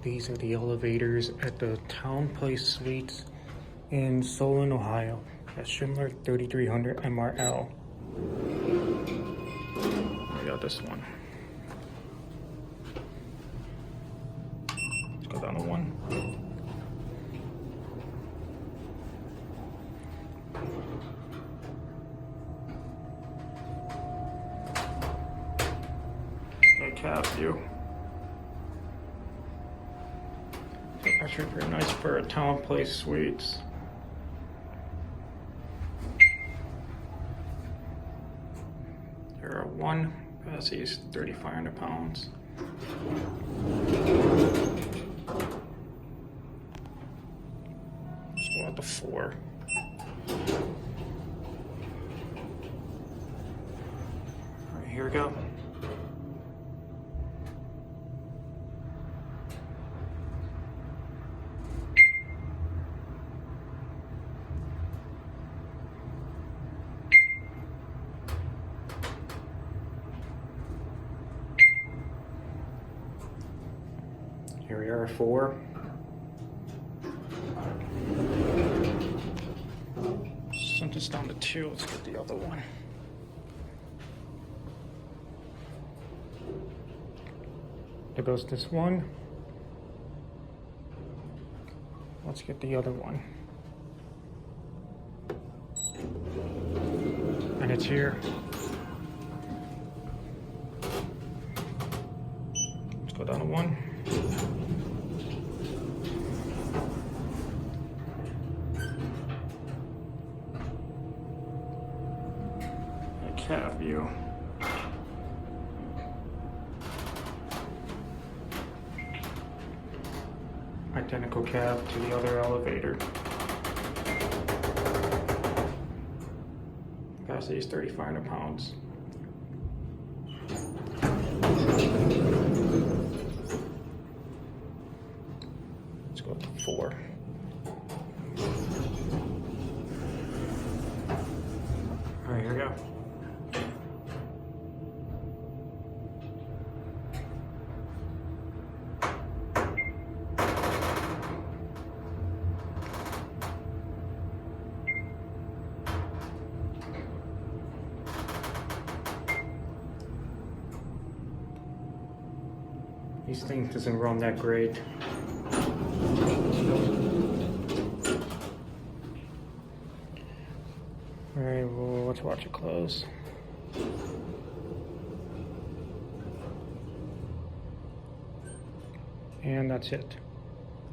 These are the elevators at the TownePlace Suites in Solon, Ohio. That's Schindler 3300 MRL. We got this one. Let's go down to one. A cab view. Actually pretty nice for a TownePlace Suites. There are one capacity is 3,500 pounds. Let's go out to 4. Alright, here we go. Here we are, 4. Sent us down to 2. Let's get the other one. There goes this one. Let's get the other one. And it's here. Let's go down to 1. Cab view. Identical cab to the other elevator. Capacity is 3,500 pounds. Let's go up to 4. All right, here we go. These things doesn't run that great. Alright, well, let's watch it close. And that's it.